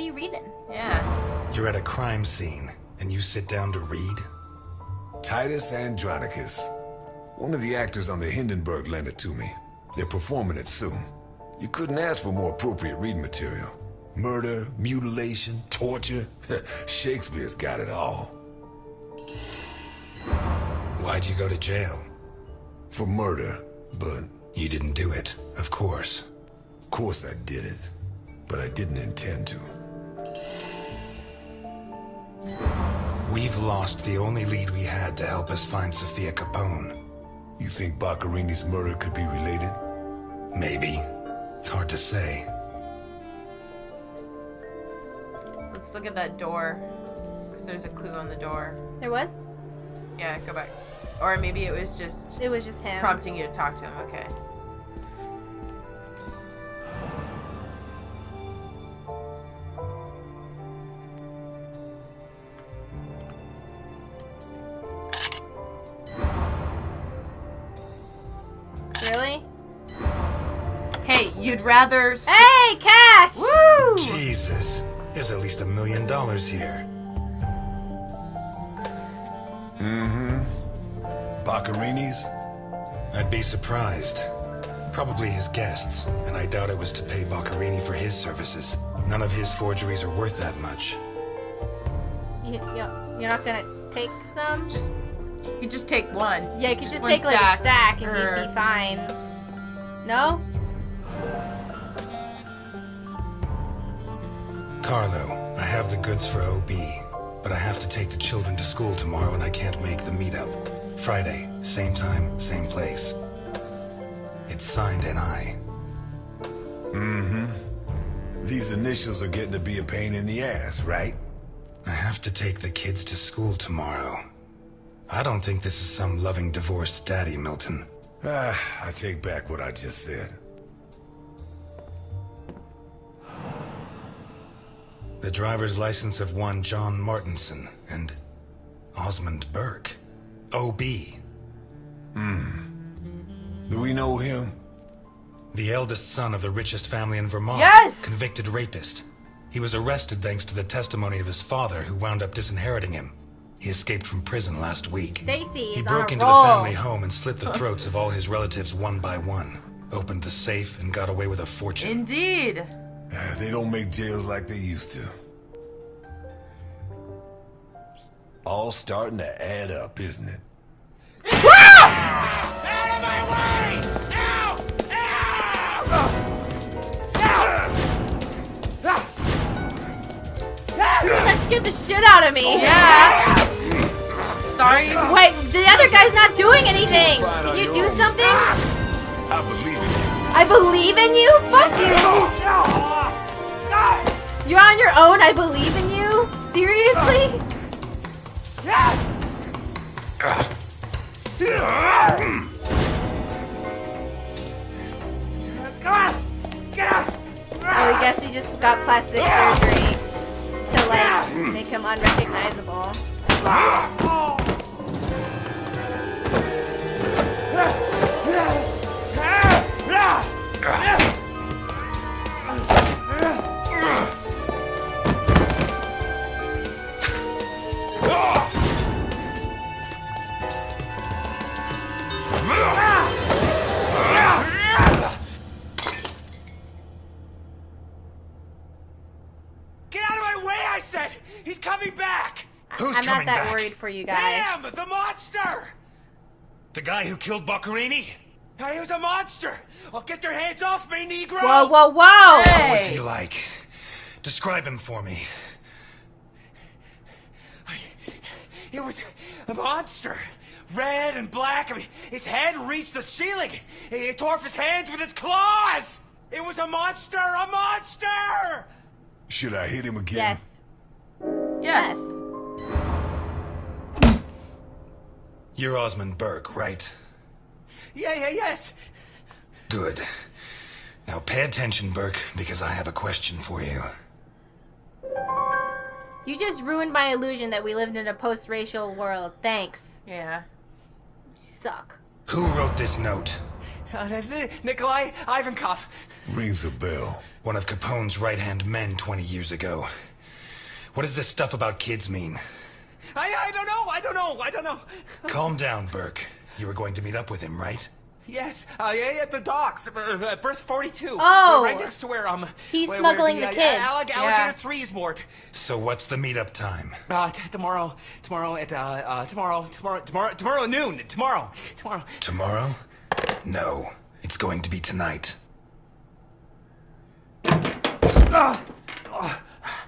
you reading? Yeah. You're at a crime scene, and you sit down to read? Titus Andronicus. One of the actors on the Hindenburg lent it to me. They're performing it soon. You couldn't ask for more appropriate reading material. Murder, mutilation, torture. Shakespeare's got it all. Why'd you go to jail? For murder, but... You didn't do it, of course. Of course I did it. But I didn't intend to. We've lost the only lead we had to help us find Sophia Capone. You think Boccarini's murder could be related? Maybe. It's hard to say. Let's look at that door. Because there's a clue on the door. There was? Yeah, go back. Or maybe it was just him. Prompting you to talk to him. Okay. Really? Hey, you'd rather... Hey, cash! Woo! Jesus. There's at least $1 million here. Mm-hmm. Boccarini's? I'd be surprised. Probably his guests, and I doubt it was to pay Boccarini for his services. None of his forgeries are worth that much. You're not gonna take some? You could just take one. Yeah, you could just one take like a stack and Or- you'd be fine. No? Carlo, I have the goods for OB, but I have to take the children to school tomorrow and I can't make the meetup. Friday, same time, same place. It's signed NI. Mm-hmm. These initials are getting to be a pain in the ass, right? I have to take the kids to school tomorrow. I don't think this is some loving divorced daddy, Milton. I take back what I just said. The driver's license of one John Martinson and Osmond Burke. OB. Do we know him? The eldest son of the richest family in Vermont. Yes! Convicted rapist. He was arrested thanks to the testimony of his father, who wound up disinheriting him. He escaped from prison last week. Stacy He is broke on a into roll. the family home and slit the throats of all his relatives one by one. Opened the safe and got away with a fortune. Indeed. They don't make jails like they used to. All starting to add up, isn't it? Out of my way! Now! That scared the shit out of me. Yeah. Sorry. Wait, the other guy's not doing anything. Can you do something? I believe in you. I believe in you? Fuck you. You're on your own. I believe in you? Seriously? Oh, I guess he just got plastic surgery to like make him unrecognizable. Get out of my way, I said! He's coming back! Who's I'm not coming that back? worried for you guys. Him! The monster! The guy who killed Boccarini? He was a monster! Oh, get your hands off me, Negro! Whoa, whoa, whoa! What was Hey. he like? Describe him for me. It was a monster. Red and black. I mean, his head reached the ceiling. He tore off his hands with his claws! It was a monster! A monster! Should I hit him again? Yes. Yes. You're Osmond Burke, right? Yes. Good. Now pay attention, Burke, because I have a question for you. You just ruined my illusion that we lived in a post-racial world. Thanks. Yeah. You suck. Who wrote this note? Nikolai Ivankov. Rings a bell. One of Capone's right-hand men 20 years ago. What does this stuff about kids mean? I don't know. Calm down, Burke. You were going to meet up with him, right? Yes, yeah, at the docks, berth 42. Oh. Right next to where, He's where smuggling the kids. Alligator 3 is moored. So what's the meetup time? Tomorrow at noon. Tomorrow. Tomorrow? No. It's going to be tonight.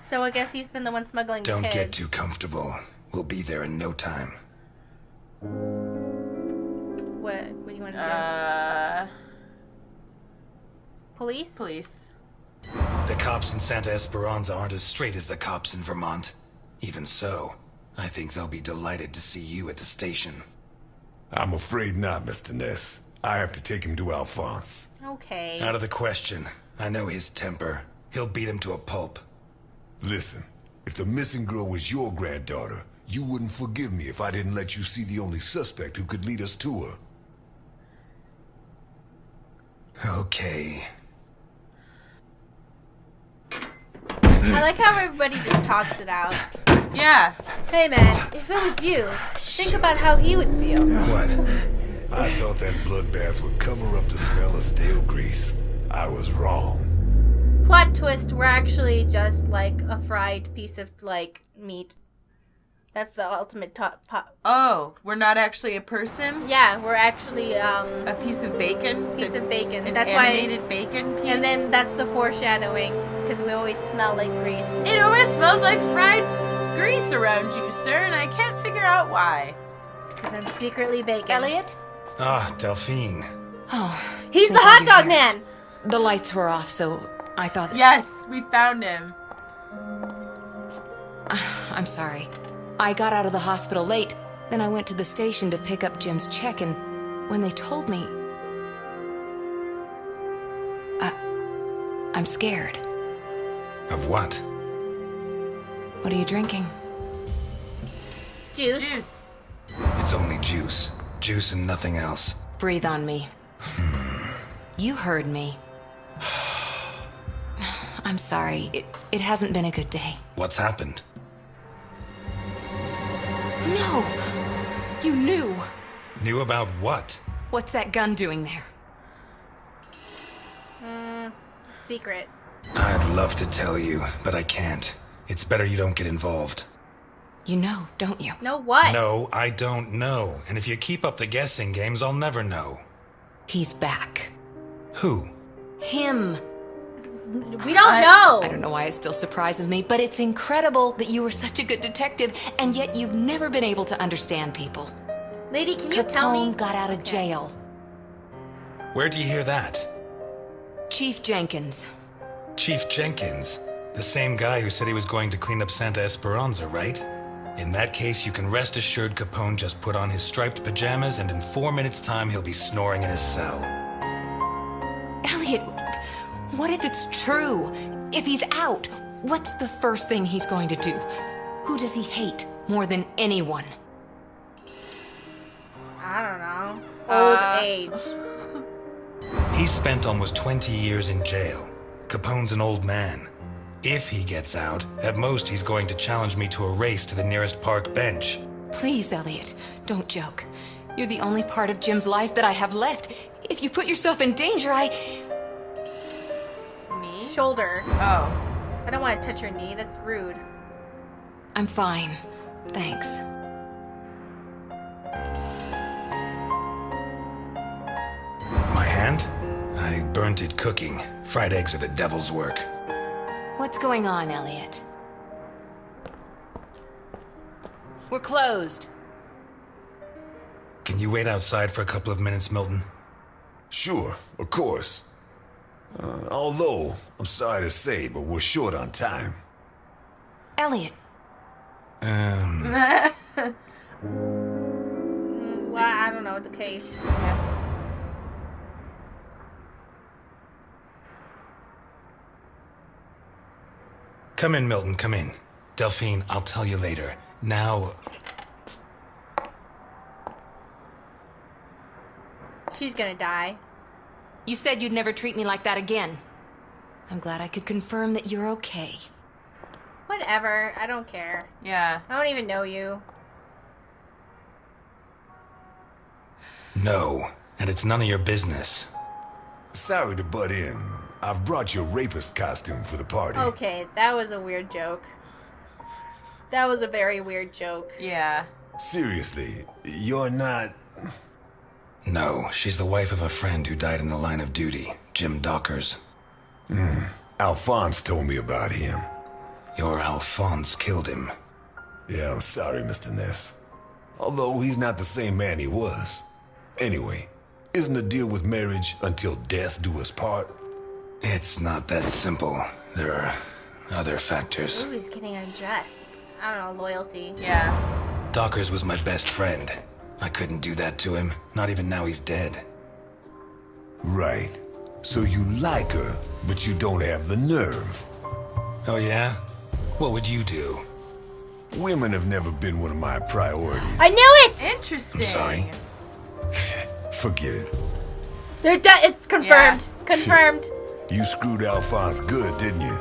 So I guess he's been the one smuggling the Don't kids. get too comfortable. We'll be there in no time. What do you want to do? Police? Police. The cops in Santa Esperanza aren't as straight as the cops in Vermont. Even so, I think they'll be delighted to see you at the station. I'm afraid not, Mr. Ness. I have to take him to Alphonse. Okay. Out of the question. I know his temper. He'll beat him to a pulp. Listen, if the missing girl was your granddaughter, you wouldn't forgive me if I didn't let you see the only suspect who could lead us to her. Okay. I like how everybody just talks it out. Yeah. Hey man, if it was you, think about how he would feel. What? I thought that bloodbath would cover up the smell of stale grease. I was wrong. Plot twist, we're actually just like a fried piece of like meat. That's the ultimate top. Oh, we're not actually a person? Yeah, we're actually A piece of bacon? piece of bacon. An That's animated why. bacon piece? And then that's the foreshadowing because we always smell like grease. It always smells like fried grease around you, sir, and I can't figure out why. Because I'm secretly bacon. Elliot? Ah, Delphine. Oh, He's the thank hot God dog you're here. man. The lights were off, so I thought... Yes, we found him. I'm sorry. I got out of the hospital late, then I went to the station to pick up Jim's check, and when they told me... I'm scared. Of what? What are you drinking? Juice. Juice. It's only juice. Juice and nothing else. Breathe on me. You heard me. I'm sorry. It hasn't been a good day. What's happened? No! You knew! Knew about what? What's that gun doing there? Secret. I'd love to tell you, but I can't. It's better you don't get involved. You know, don't you? No what? No, I don't know. And if you keep up the guessing games, I'll never know. He's back. Who? Him! We don't know. I don't know why it still surprises me, but it's incredible that you were such a good detective, and yet you've never been able to understand people. Lady, can you tell me? Capone got out of Okay. jail. Where'd you hear that? Chief Jenkins. Chief Jenkins. The same guy who said he was going to clean up Santa Esperanza, right? In that case, you can rest assured Capone just put on his striped pajamas, and in 4 minutes' time, he'll be snoring in his cell. Elliot, what if it's true? If he's out, what's the first thing he's going to do? Who does he hate more than anyone? I don't know. Old age. He spent almost 20 years in jail. Capone's an old man. If he gets out, at most he's going to challenge me to a race to the nearest park bench. Please, Elliot, don't joke. You're the only part of Jim's life that I have left. If you put yourself in danger, Me? Shoulder. Oh. I don't want to touch your knee. That's rude. I'm fine. Thanks. My hand? I burnt it cooking. Fried eggs are the devil's work. What's going on, Elliot? We're closed. Can you wait outside for a couple of minutes, Milton? Sure, of course. Although, I'm sorry to say, but we're short on time. Elliot, Well, I don't know the case. Come in, Milton, come in. Delphine, I'll tell you later. Now, She's gonna die. You said you'd never treat me like that again. I'm glad I could confirm that you're okay. Whatever. I don't care. Yeah. I don't even know you. No, and it's none of your business. Sorry to butt in. I've brought your rapist costume for the party. Okay, that was a weird joke. That was a very weird joke. Yeah. Seriously, you're not... No, she's the wife of a friend who died in the line of duty, Jim Dockers. Alphonse told me about him. Your Alphonse killed him. Yeah, I'm sorry, Mr. Ness. Although he's not the same man he was. Anyway, isn't the deal with marriage until death do us part? It's not that simple. There are other factors. Ooh, he's getting undressed. I don't know, loyalty. Yeah. Dockers was my best friend. I couldn't do that to him, not even now he's dead. Right. So you like her, but you don't have the nerve. Oh yeah? What would you do? Women have never been one of my priorities. I knew it! Interesting. I'm sorry. Forget it. They're done. It's confirmed. Yeah. Confirmed. You screwed Alphonse good, didn't you?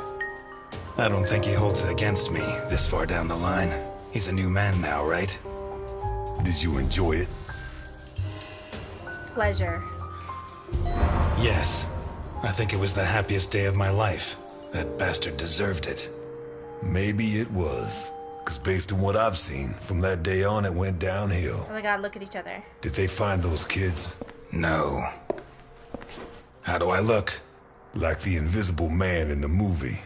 I don't think he holds it against me this far down the line. He's a new man now, right? Did you enjoy it? Pleasure. Yes. I think it was the happiest day of my life. That bastard deserved it. Maybe it was. Because based on what I've seen, from that day on it went downhill. Oh my god, look at each other. Did they find those kids? No. How do I look? Like the invisible man in the movie.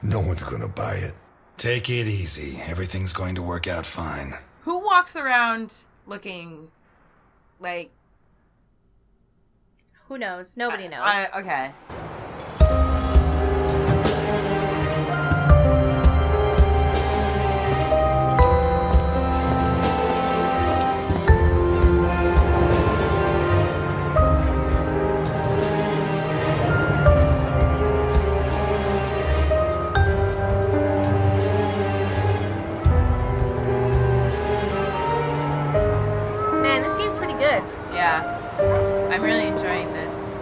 No one's gonna buy it. Take it easy. Everything's going to work out fine. Who walks around looking like... Who knows? Nobody knows. Okay. Man, this game's pretty good. Yeah. I'm really enjoying this.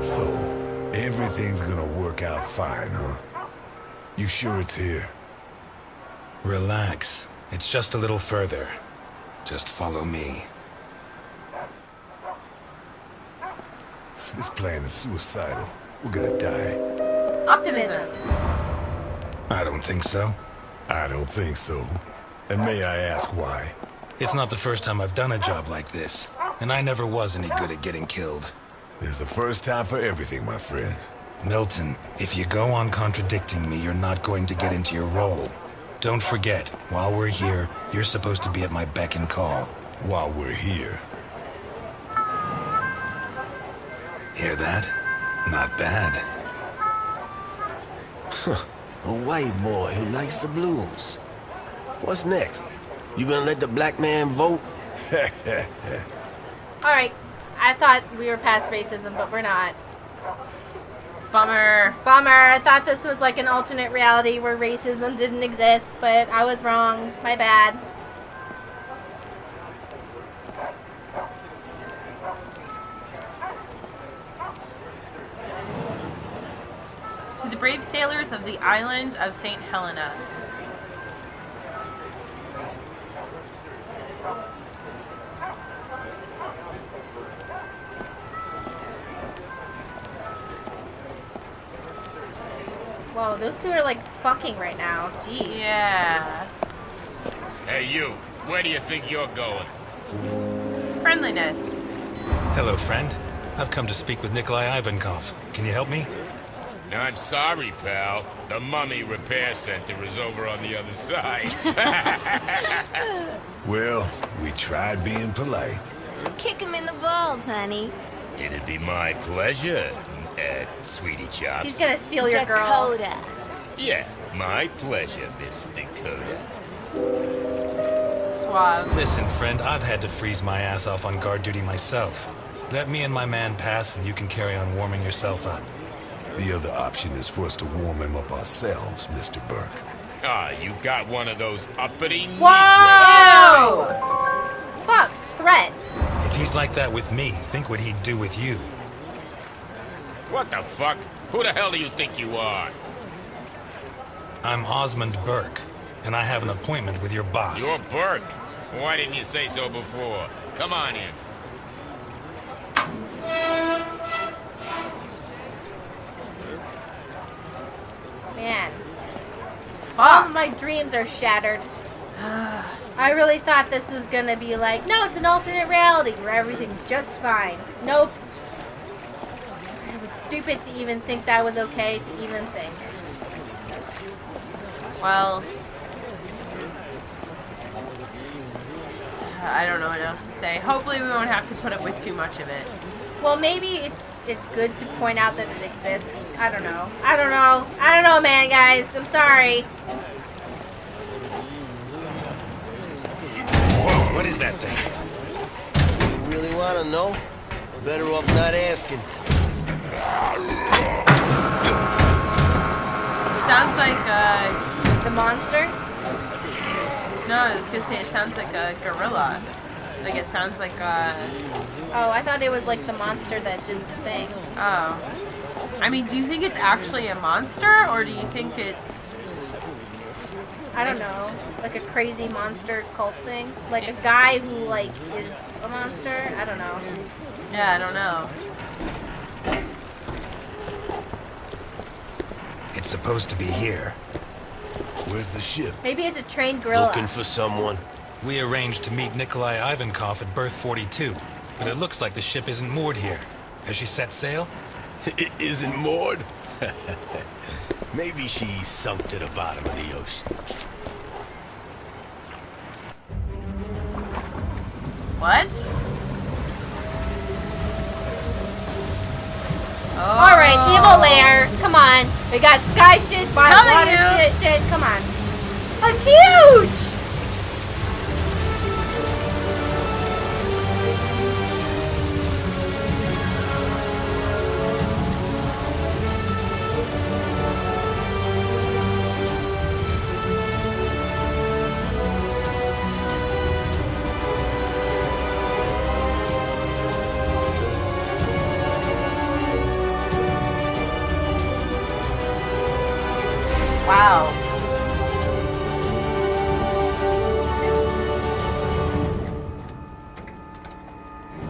So, everything's gonna work out fine, huh? You sure it's here? Relax. It's just a little further. Just follow me. This plan is suicidal. We're gonna die. Optimism. I don't think so. I don't think so. And may I ask why? It's not the first time I've done a job like this, and I never was any good at getting killed. There's a first time for everything, my friend. Milton, if you go on contradicting me, you're not going to get into your role. Don't forget, while we're here, you're supposed to be at my beck and call. While we're here. Hear that? Not bad. A white boy who likes the blues. What's next? You gonna let the black man vote? Alright. I thought we were past racism, but we're not. Bummer. Bummer. I thought this was like an alternate reality where racism didn't exist, but I was wrong. My bad. To the brave sailors of the island of St. Helena. Whoa, those two are like fucking right now. Jeez. Yeah. Hey, you. Where do you think you're going? Friendliness. Hello, friend. I've come to speak with Nikolai Ivankov. Can you help me? I'm sorry, pal. The Mummy Repair Center is over on the other side. Well, we tried being polite. Kick him in the balls, honey. It'd be my pleasure, Sweetie Chops. He's gonna steal your girl. Dakota. Yeah, my pleasure, Miss Dakota. Suave. Listen, friend, I've had to freeze my ass off on guard duty myself. Let me and my man pass, and you can carry on warming yourself up. The other option is for us to warm him up ourselves, Mr. Burke. Ah, you got one of those uppity Whoa! Fuck, threat. If he's like that with me, think what he'd do with you. What the fuck? Who the hell do you think you are? I'm Osmond Burke, and I have an appointment with your boss. You're Burke. Why didn't you say so before? Come on in. Man. All of my dreams are shattered. I really thought this was gonna be like, no, it's an alternate reality where everything's just fine. Nope. It was stupid to even think that was okay to even think. Well, I don't know what else to say. Hopefully we won't have to put up with too much of it. Well, maybe it's good to point out that it exists. I don't know. I don't know, man, guys. I'm sorry. Whoa, what is that thing? You really want to know? Better off not asking. Sounds like The monster? no, I was gonna say it sounds like a gorilla. Like it sounds like a. Oh, I thought it was like the monster that did the thing. Oh. I mean, do you think it's actually a monster, or do you think it's... I don't know. Like a crazy monster cult thing? Like a guy who, like, is a monster? I don't know. Yeah, I don't know. It's supposed to be here. Where's the ship? Maybe it's a trained gorilla. Looking for someone. We arranged to meet Nikolai Ivankov at berth 42, but it looks like the ship isn't moored here. Has she set sail? It isn't moored. Maybe she's sunk to the bottom of the ocean. What? Oh. Alright, evil lair. Come on. We got sky shit, bottom Telling water you. shit. Come on. Oh, it's huge! Wow.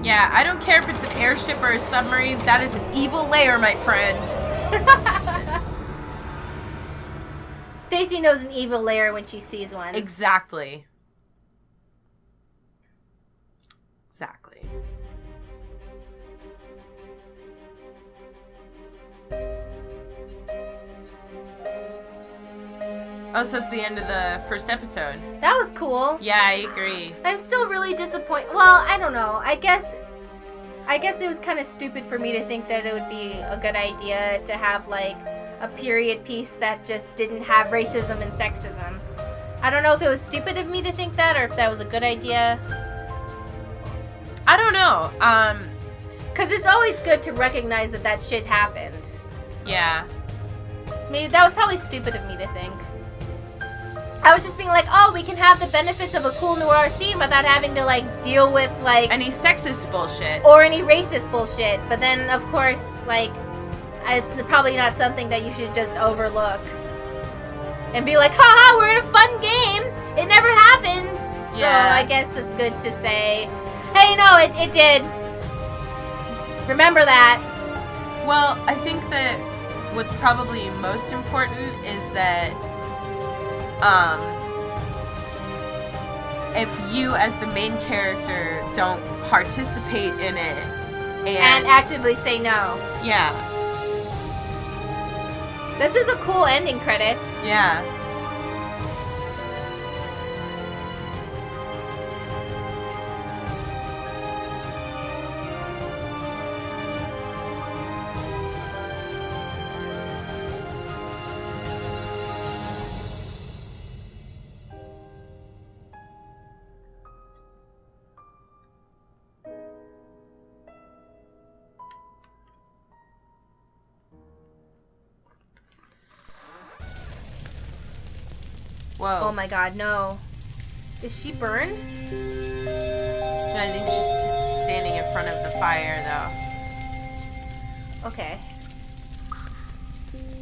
Yeah, I don't care if it's an airship or a submarine. That is an evil lair, my friend. Stacy knows an evil lair when she sees one. Exactly. Exactly. Oh, so that's the end of the first episode. That was cool. Yeah, I agree. I'm still really disappointed. Well, I don't know. I guess it was kind of stupid for me to think that it would be a good idea to have like a period piece that just didn't have racism and sexism. I don't know if it was stupid of me to think that or if that was a good idea. I don't know. Cause it's always good to recognize that shit happened. Yeah. Maybe that was probably stupid of me to think. I was just being like, oh, we can have the benefits of a cool noir scene without having to, like, deal with, like... any sexist bullshit. Or any racist bullshit. But then, of course, like, it's probably not something that you should just overlook. And be like, haha, we're in a fun game. It never happened. Yeah. So I guess it's good to say, hey, no, it did. Remember that. Well, I think that what's probably most important is that if you as the main character don't participate in it And actively say no. Yeah. This is a cool ending credits. Yeah. Whoa. Oh my god, no. Is she burned? I think she's standing in front of the fire, though. Okay.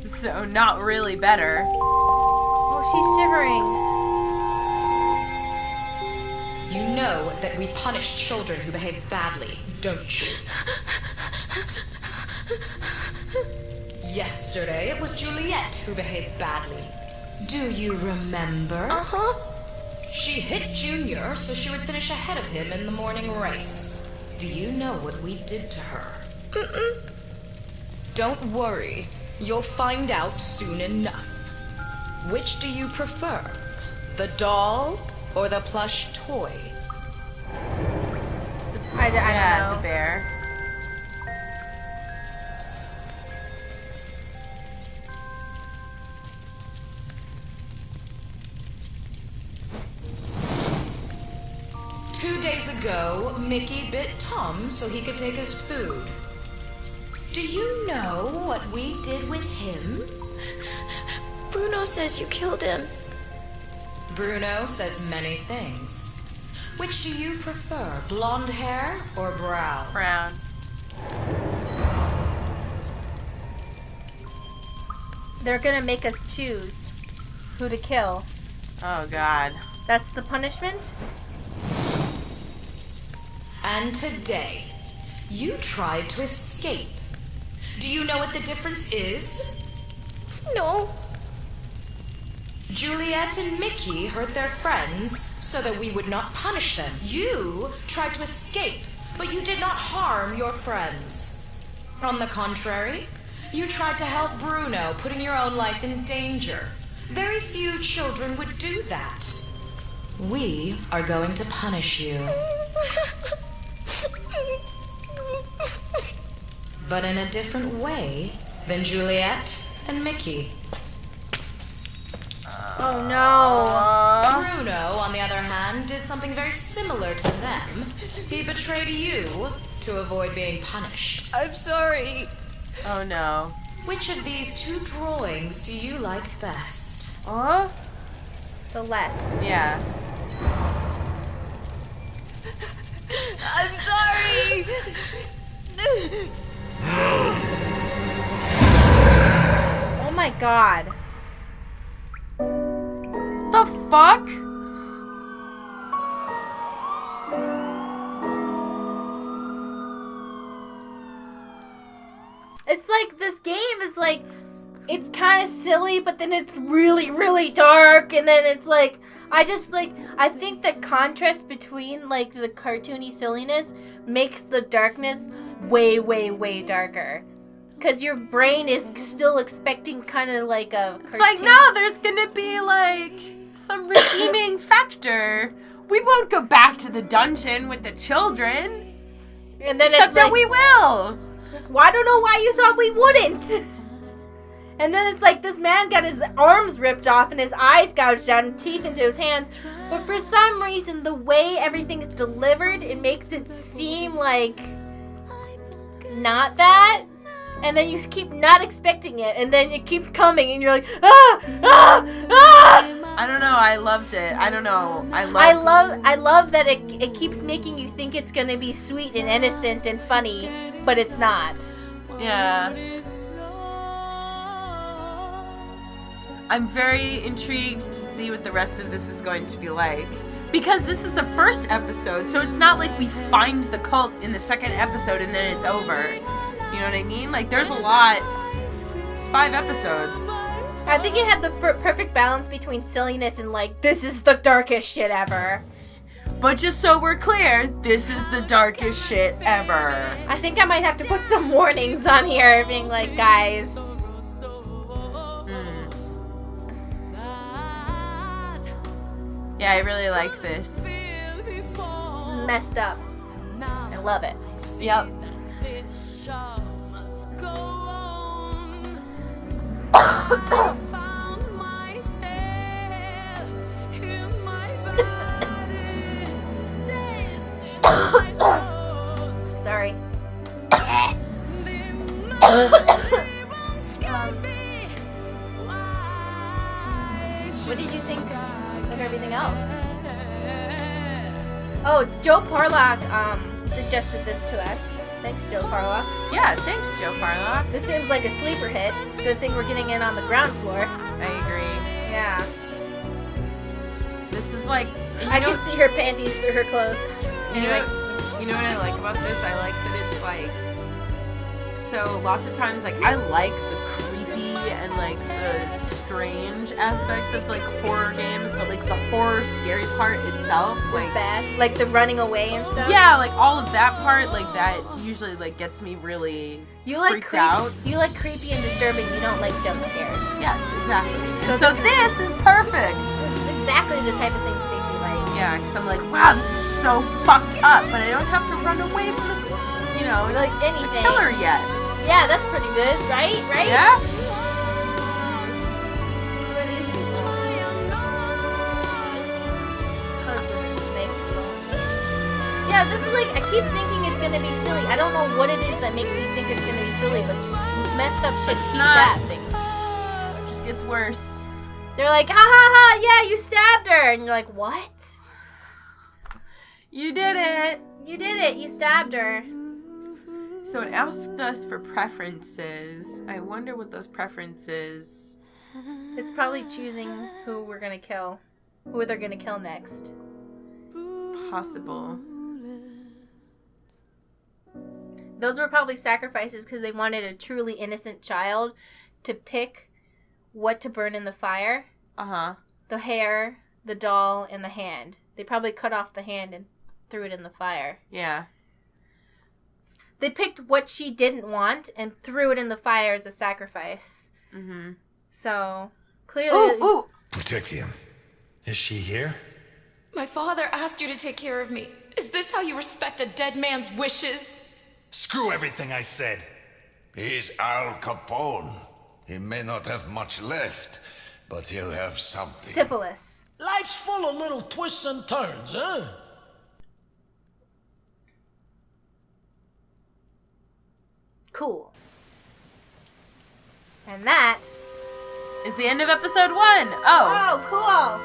So, not really better. Oh, she's shivering. You know that we punish children who behave badly, don't you? Yesterday, it was Juliet who behaved badly. Do you remember? Uh-huh. She hit Junior so she would finish ahead of him in the morning race. Do you know what we did to her? Mm-mm. Don't worry. You'll find out soon enough. Which do you prefer? The doll or the plush toy? I don't know. The bear. Ago, Mickey bit Tom so he could take his food. Do you know what we did with him? Bruno says you killed him. Bruno says many things. Which do you prefer, blonde hair or brown? Brown. They're gonna make us choose who to kill. Oh, God. That's the punishment? And today, you tried to escape. Do you know what the difference is? No. Juliet and Mickey hurt their friends so that we would not punish them. You tried to escape, but you did not harm your friends. On the contrary, you tried to help Bruno, putting your own life in danger. Very few children would do that. We are going to punish you. But in a different way than Juliet and Mickey. Oh no. Bruno, on the other hand, did something very similar to them. He betrayed you to avoid being punished. I'm sorry. Oh no. Which of these two drawings do you like best? The left. Yeah. I'm sorry. Oh my god. The fuck? It's like this game is like, it's kind of silly, but then it's really, really dark, and then it's like, I think the contrast between like the cartoony silliness makes the darkness way, way, way darker. Because your brain is still expecting kind of like a cartoon. It's like, no, there's gonna be like some redeeming factor. We won't go back to the dungeon with the children. And then Except it's that like, we will. well, I don't know why you thought we wouldn't. And then it's like this man got his arms ripped off and his eyes gouged out and teeth into his hands. But for some reason, the way everything's delivered, it makes it seem like not that. And then you keep not expecting it. And then it keeps coming and you're like, ah, ah, ah. I don't know. I loved it. I don't know. I love that it keeps making you think it's going to be sweet and innocent and funny. But it's not. Yeah. I'm very intrigued to see what the rest of this is going to be like. Because this is the first episode, so it's not like we find the cult in the second episode and then it's over. You know what I mean? Like, there's a lot. It's 5 episodes. I think it had the perfect balance between silliness and, like, this is the darkest shit ever. But just so we're clear, this is the darkest shit ever. I think I might have to put some warnings on here, being like, guys. Yeah, I really like this. Messed up. I love it. Yep. Sorry. What did you think else. Oh, Joe Parlock suggested this to us. Thanks, Joe Parlock. Yeah, thanks, Joe Parlock. This seems like a sleeper hit. Good thing we're getting in on the ground floor. I agree. Yeah. This is like... I can see her panties through her clothes. You know what I like about this? I like that it's like... So, lots of times, like, I like the creepy and, like, the strange aspects of, like, horror games, but, like, the horror scary part itself, like... bad? Like the running away and stuff? Yeah, like, all of that part, like, that usually, like, gets me really freaked out. You like creepy and disturbing, you don't like jump scares. Yes, exactly. So this is perfect! This is exactly the type of thing Stacy likes. Yeah, because I'm like, wow, this is so fucked up, but I don't have to run away from like anything. a killer yet. Yeah, that's pretty good, right? Right? Yeah? Who are these people? Yeah, that's like, I keep thinking it's gonna be silly. I don't know what it is that makes me think it's gonna be silly, but messed up shit keeps happening. It just gets worse. They're like, ha ha ha, yeah, you stabbed her. And you're like, what? You did it. You did it, you stabbed her. So it asked us for preferences. I wonder what those preferences... It's probably choosing who we're gonna kill. Who they're gonna kill next. Possible. Those were probably sacrifices because they wanted a truly innocent child to pick what to burn in the fire. Uh-huh. The hair, the doll, and the hand. They probably cut off the hand and threw it in the fire. Yeah. They picked what she didn't want and threw it in the fire as a sacrifice. Mm-hmm. So, clearly... Ooh! Protect him. Is she here? My father asked you to take care of me. Is this how you respect a dead man's wishes? Screw everything I said. He's Al Capone. He may not have much left, but he'll have something. Syphilis. Life's full of little twists and turns, huh? Cool. And that is the end of episode 1. Oh. Oh, cool.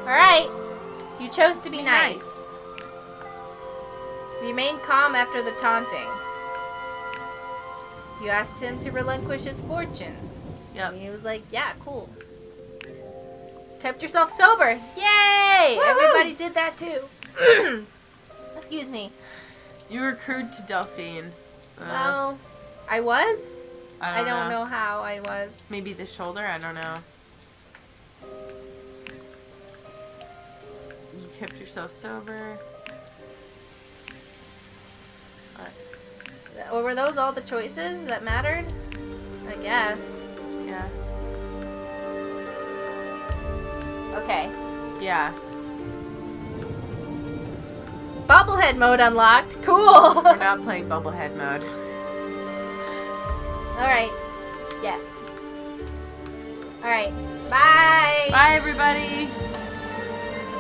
Alright. You chose to be nice. Remain calm after the taunting. You asked him to relinquish his fortune. Yep. And he was like, yeah, cool. Kept yourself sober. Yay! Woo-hoo! Everybody did that too. Excuse me. You were crude to Delphine. Well, I was? I don't know how I was. Maybe the shoulder? I don't know. You kept yourself sober. Or were those all the choices that mattered? I guess. Yeah. Okay. Yeah. Bobblehead mode unlocked. Cool. We're not playing Bubblehead mode. Alright. Yes. Alright. Bye. Bye, everybody.